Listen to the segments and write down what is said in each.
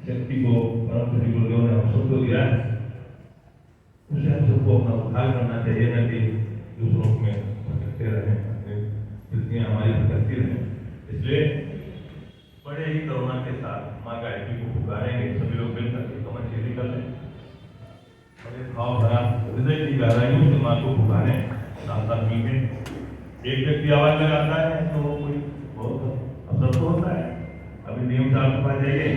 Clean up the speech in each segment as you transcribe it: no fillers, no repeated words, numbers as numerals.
शक्ति को परम श्री गुरुदेव ने हम सबको दिया है, उसे हम सबको अपना उद्धार करना चाहिए, न कि दूसरों में भटकते रहें, वृत्तियाँ हमारी भटकती रहें। इसलिए बड़े ही करुणा के साथ माँ गायत्री को पुकारेंगे, सभी लोग मिलकर के कमर सीधी कर लें, बड़े भाव भरा हृदय की गहराइयों से माँ को पुकारें, साथ साथ मिलकर। एक व्यक्ति आवाज लगाता है तो कोई बहुत असर तो होता है। अभी नियम साहब के पास जाइए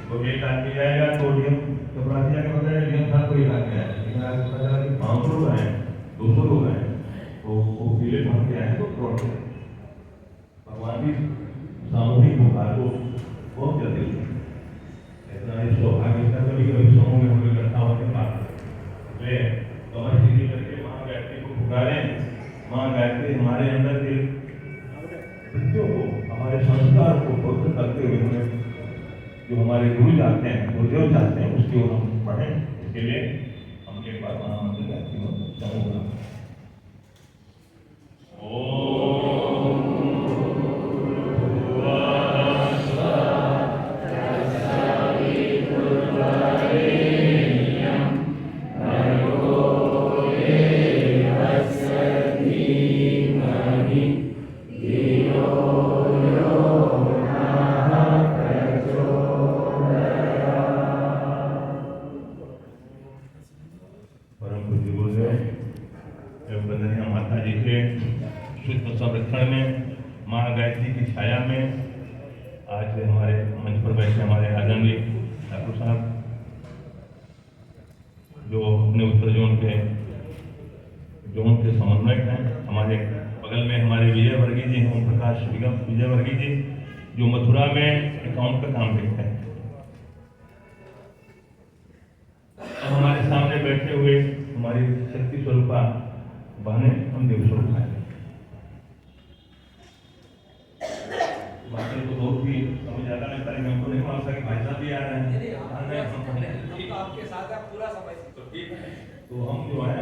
तो एक आदमी जाएगा तो नियम चपरासी जाकर बताया नियम साहब कोई आदमी आया, लेकिन आज पता चला कि 500 लोग आए, 200 लोग आए, तो वो पीले भर के आए तो तोड़ गए। भगवान की सामूहिक पुकार को बहुत जल्दी इतना ही सौभाग्य का कभी कभी समूह में हम इकट्ठा होकर बात वे कमर सीधी करके माँ गायत्री को पुकारें। माँ गायत्री हमारे अंदर के वृत्तियों को, हमारे संस्कार को पवित्र करते हुए हमें जो हमारे गुरु चाहते हैं, गुरुदेव चाहते हैं, उसकी ओर हम बढ़ें। इसके लिए हम एक बार महामंत्र गायत्री में समूह माता जी के शुद्ध संरक्षण में, माँ गायत्री की छाया में आज हमारे मंच पर बैठे हमारे आदरणीय ठाकुर साहब, जो अपने उत्तर जोन के समन्वयक हैं। हमारे बगल में हमारे विजय वर्गीय जी, ओम प्रकाश विजय वर्गीय जी, जो मथुरा में अकाउंट का काम देखते हैं। अब हमारे सामने बैठे हुए हमारी शक्ति स्वरूपा बहने, हम देव स्वरूप हैं। बातें तो बहुत ही समझ आता लगता है, हमको नहीं मालूम था कि भाई साहब भी आ रहे हैं। हम तो आपके साथ हैं पूरा समय से। तो ठीक है, तो हम जो है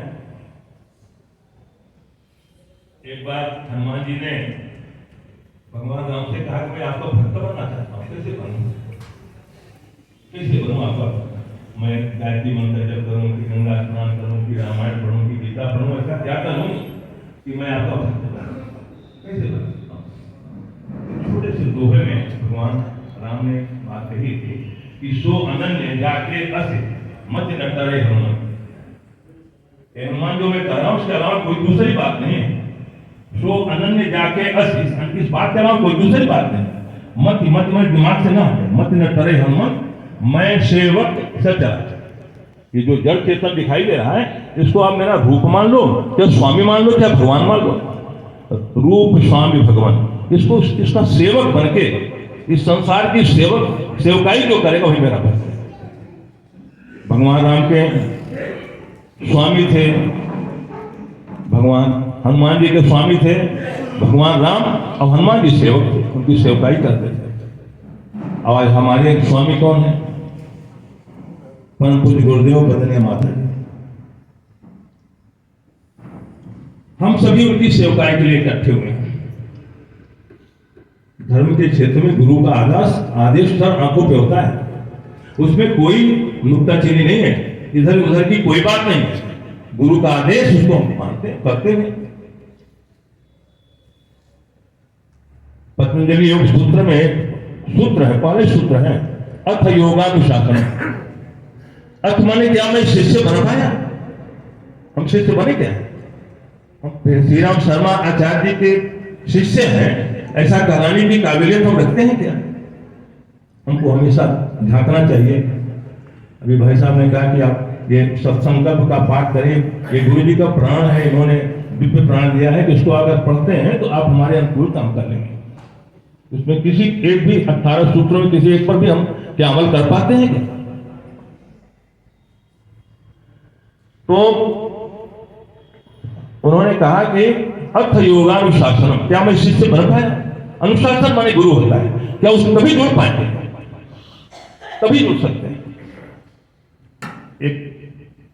एक बार हनुमान जी ने भगवान राम से कहा कि मैं आपका भक्त बनना चाहता हूँ, कैसे बनूं, कैसे बनूं आपका? मैं गायत्री मंत्र जप करूं कि गंगा स्नान करूं कि रामायण पढ़ूं कि गीता पढ़ूं, ऐसा क्या करूं कि मैं आपका भक्त बनूं, कैसे बनूं? छोटे से दोहे में भगवान राम ने बात कही थी कि सो अनन्य जाके असे मत न करे हनुमान। हनुमान जो मैं कर रहा हूं उसके अलावा कोई दूसरी बात नहीं है। सो अनन्य जाके अस, इस बात के अलावा कोई दूसरी बात नहीं। मत मत मत दिमाग से ना हटे, मत न करे हनुमान, मैं सेवक सचा। ये जो जड़ चेतन दिखाई दे रहा है, इसको आप मेरा रूप मान लो, क्या स्वामी मान लो, क्या भगवान मान लो। रूप स्वामी भगवान, इसको इसका सेवक बनके इस संसार की सेवकाई जो करेगा वही मेरा भक्त। भगवान राम के स्वामी थे, भगवान हनुमान जी के स्वामी थे भगवान राम, और हनुमान जी सेवक थे, उनकी सेवकाई करते थे। आज हमारे स्वामी कौन है? परम पूज्य गुरुदेव बदनिया माता जी। हम सभी उनकी सेवकाई के लिए इकट्ठे हुए हैं। धर्म के क्षेत्र में गुरु का आदेश सर आंखों पे होता है, उसमें कोई नुक्ताचीनी नहीं है, इधर उधर की कोई बात नहीं है। गुरु का आदेश उसको हम मानते करते हैं। पतंजलि योग सूत्र में सूत्र है, पहले सूत्र है अथ योगानुशासन। अथ माने क्या? मैं शिष्य बन पाया? हम शिष्य बने क्या? हम श्री राम शर्मा आचार्य जी के शिष्य हैं, ऐसा कराने की काबिलियत हम रखते हैं क्या? हमको हमेशा झांकना चाहिए। अभी भाई साहब ने कहा कि आप ये सत्संकल्प का पाठ करें, ये गुरु जी का प्राण है, इन्होंने दिव्य प्राण दिया है कि इसको अगर पढ़ते हैं तो आप हमारे अनुकूल काम कर लेंगे। उसमें किसी एक भी 18 सूत्रों में किसी एक पर भी हम क्या अमल कर पाते हैं क्या? तो उन्होंने कहा कि अर्थ योगानुशासनम, क्या मैं शिष्य बन पाया? अनुशासन माने गुरु होता है, क्या उसको कभी जुड़ पाएंगे? कभी जुड़ सकते हैं। एक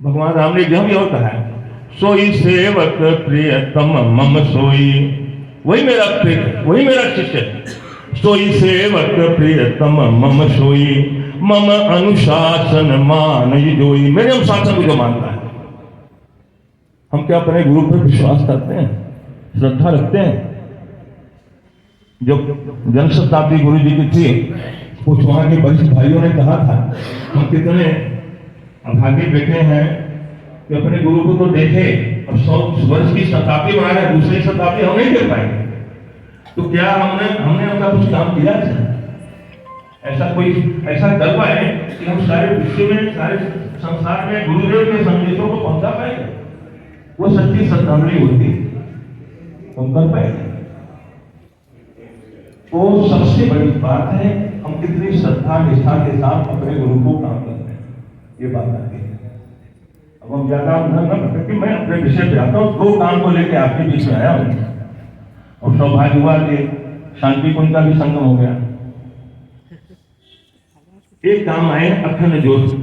भगवान राम ने जब यह कहा है, सोई सेवक प्रियतम मम सोई, वही मेरा प्रिय, वही मेरा शिष्य है। सोई सेवक प्रियतम मम सोई, मम अनुशासन मान जोई, मेरे अनुशासन को जो मानता है। हम क्या अपने गुरु पर विश्वास करते हैं, श्रद्धा रखते हैं? जब जन शताब्दी गुरु जी की थी, कुछ वहां के वरिष्ठ भाइयों ने कहा था, हम कितने अभागे बैठे हैं कि अपने गुरु को तो देखे और 100 वर्ष की शताब्दी बना रहे, दूसरी शताब्दी हम नहीं कर पाएंगे। तो क्या हमने उनका कुछ काम किया है? ऐसा दर्व है कि हम सारे विश्व में, सारे संसार में गुरुदेव के संदेशों को पहुंचा पाएंगे? वो सच्ची श्रद्धांजलि होती हम कर पाएंगे। तो सबसे बड़ी बात है हम कितनी श्रद्धा निष्ठा के साथ अपने गुरु को काम करते हैं, ये बात आती है। अब हम ज्यादा न कि मैं अपने विषय पे आता हूँ। 2 काम को लेकर आपके बीच में आया हूँ और सौभाग्य हुआ कि शांति कुंज का भी संगम हो गया। एक काम आए अखंड ज्योति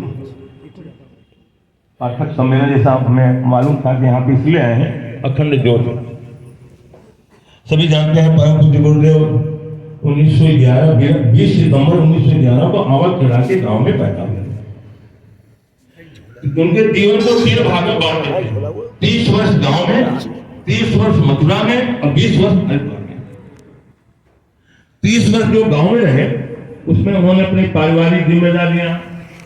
पाठक सम्मेलन, जैसा हमें मालूम था कि यहाँ पे इसलिए आए हैं अखंड ज्योति। सभी जानते हैं परम पूज्य गुरुदेव 20 सितंबर 1911 को आवाज चढ़ा के गांव में पैदा हुए। उनके जीवन को 3 भागों में बांटे थे। 30 वर्ष गांव में, 30 वर्ष मथुरा में और 20 वर्ष हरिद्वार में। 30 वर्ष जो गांव में रहे उसमें उन्होंने अपनी पारिवारिक जिम्मेदारियां,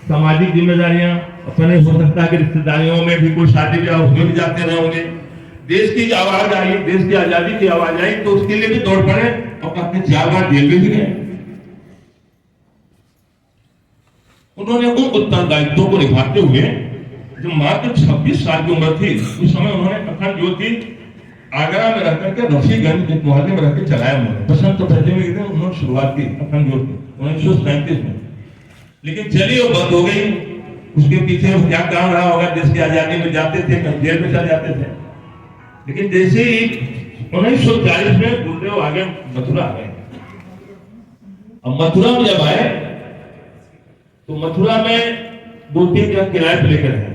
सामाजिक जिम्मेदारियां, अपने हो सकता है कि रिश्तेदारियों में भी कोई शादी ब्याह उसमें भी जाते रहे होंगे। देश की आवाज आई, देश की आजादी की आवाज आई तो उसके लिए भी दौड़ पड़े और अपने 4 बार जेल में भी गए। उन्होंने उन उत्तरदायित्वों को निभाते हुए जब मात्र 26 साल की उम्र थी उस समय उन्होंने अखंड ज्योति आगरा में रहकर के रफीगंज एक मोहल्ले में रहकर चलाया। उन्होंने बसंत पंचमी के दिन उन्होंने शुरुआत की अखंड ज्योति 1937 में, लेकिन चली वो बंद हो गई। उसके पीछे क्या कारण रहा होगा? देश की आजादी में जाते थे, जेल में चले जाते थे। लेकिन जैसे ही 1940 में गुरुदेव आगे मथुरा आ गए। अब मथुरा में जब आए तो मथुरा में 2-3 जगह किराए पर लेकर आए।